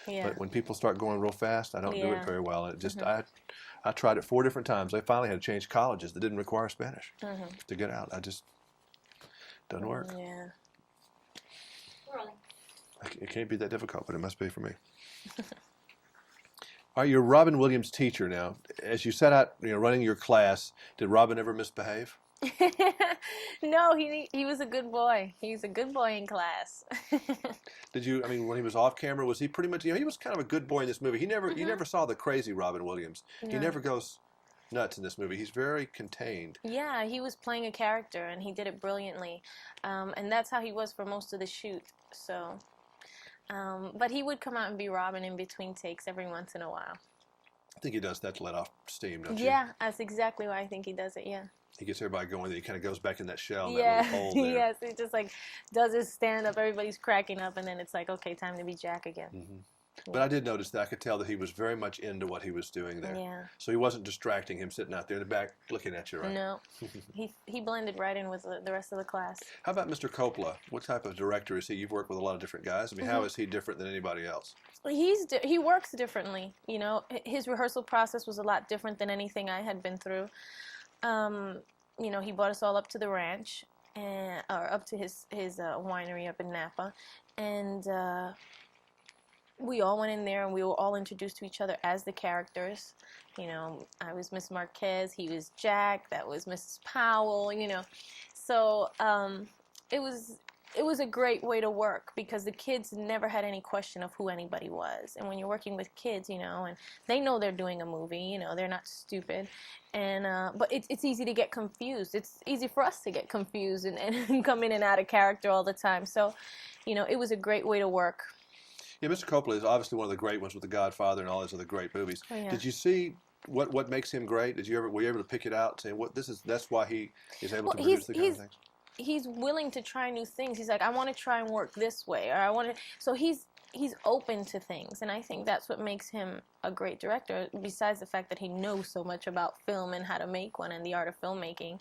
Yeah. But when people start going real fast, I don't do it Yeah. very well. It just, Mhm. I tried it 4 different times. I finally had to change colleges that didn't require Spanish Mhm. to get out. I just, doesn't work. Yeah. It can't be that difficult, but it must be for me. All right, you're Robin Williams' teacher now. As you set out, running your class, did Robin ever misbehave? No, he was a good boy. He's a good boy in class. Did you? I mean, when he was off camera, was he pretty much? He was kind of a good boy in this movie. You Mhm. never saw the crazy Robin Williams. He No. never goes nuts in this movie. He's very contained. Yeah, he was playing a character and he did it brilliantly. And that's how he was for most of the shoot. So, but he would come out and be Robin in between takes every once in a while. I think he does that to let off steam, don't you? Yeah, that's exactly why I think he does it. Yeah. He gets everybody going. Then he kind of goes back in that shell, in that Yeah. little hole there. Yes, he just like does his stand up. Everybody's cracking up, and then it's like, okay, time to be Jack again. Hmm. But I did notice that I could tell that he was very much into what he was doing there. Yeah. So he wasn't distracting him sitting out there in the back looking at you, right? No, he blended right in with the rest of the class. How about Mr. Coppola? What type of director is he? You've worked with a lot of different guys. I mean, how is he different than anybody else? He works differently. His rehearsal process was a lot different than anything I had been through. He brought us all up to the ranch or up to his winery up in Napa, and we all went in there and we were all introduced to each other as the characters. I was Miss Marquez, he was Jack, that was Mrs. Powell. So it was a great way to work because the kids never had any question of who anybody was. And when you're working with kids, and they know they're doing a movie, they're not stupid. And but it's easy to get confused. It's easy for us to get confused and come in and out of character all the time. So, it was a great way to work. Yeah, Mr. Coppola is obviously one of the great ones with The Godfather and all those other great movies. Oh, yeah. Did you see what makes him great? Were you able to pick it out and say that's why he is able to produce the kind of things? He's willing to try new things. He's like, I want to try and work this way, or I want to. So he's open to things, and I think that's what makes him a great director. Besides the fact that he knows so much about film and how to make one and the art of filmmaking,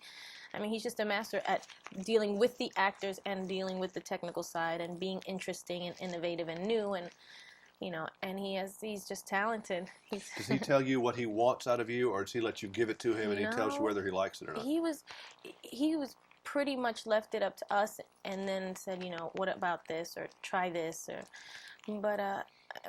I mean, he's just a master at dealing with the actors and dealing with the technical side and being interesting and innovative and new, and and he's just talented. Does he tell you what he wants out of you, or does he let you give it to him and he tells you whether he likes it or not? He was pretty much left it up to us and then said, what about this, or try this, but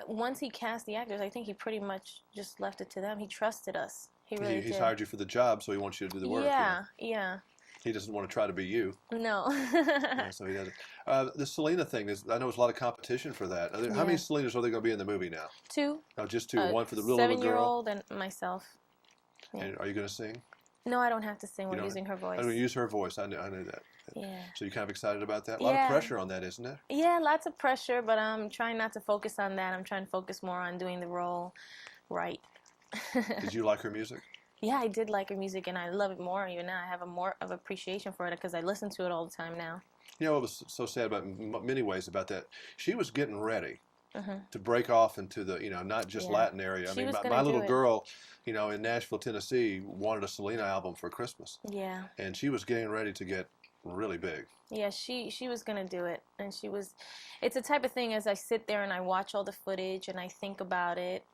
once he cast the actors, I think he pretty much just left it to them. He trusted us. He really He's did. hired you for the job, so he wants you to do the work. Yeah, yeah. He doesn't want to try to be you. No. Yeah, so he doesn't. The Selena thing I know there's a lot of competition for that. How many Selenas are they going to be in the movie now? 2. Oh, just 2. One for the real little girl. 7-year-old and myself. Yeah. And are you going to sing? No, I don't have to sing. We're using her voice. I'm going to use her voice. I knew that. Yeah. So you're kind of excited about that? A lot of pressure on that, isn't it? Yeah, lots of pressure, but I'm trying not to focus on that. I'm trying to focus more on doing the role right. Did you like her music? Yeah, I did like her music, and I love it more even now. I have a more of appreciation for it because I listen to it all the time now. You know what was so sad about many ways about that? She was getting ready to break off into the, not just Latin area. I mean, my little girl, in Nashville, Tennessee, wanted a Selena album for Christmas. Yeah. And she was getting ready to get really big. Yeah, she was going to do it. And it's a type of thing as I sit there and I watch all the footage and I think about it.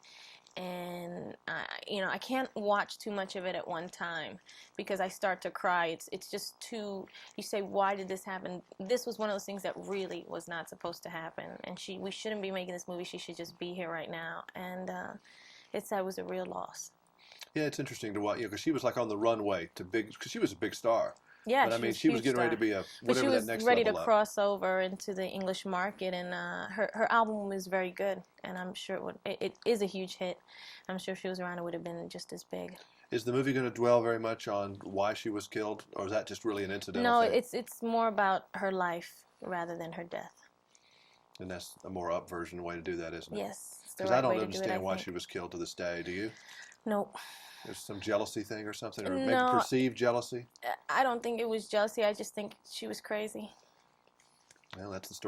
And I can't watch too much of it at one time because I start to cry. It's just too. You say, why did this happen? This was one of those things that really was not supposed to happen, and we shouldn't be making this movie. She should just be here right now, and that was a real loss. Yeah, it's interesting to watch, because she was like on the runway to big, because she was a big star. Yeah, but I mean, she was getting ready to be whatever that next level up. But she was ready to cross over into the English market, and her album was very good, and I'm sure it is a huge hit. I'm sure if she was around, it would have been just as big. Is the movie going to dwell very much on why she was killed, or is that just really an incidental thing? No, it's more about her life rather than her death. And that's a more up version way to do that, isn't it? Yes. Because I don't understand why she was killed to this day. Do you? Nope. There's some jealousy thing or something, or maybe No, perceived jealousy? I don't think it was jealousy. I just think she was crazy. Well, that's the story.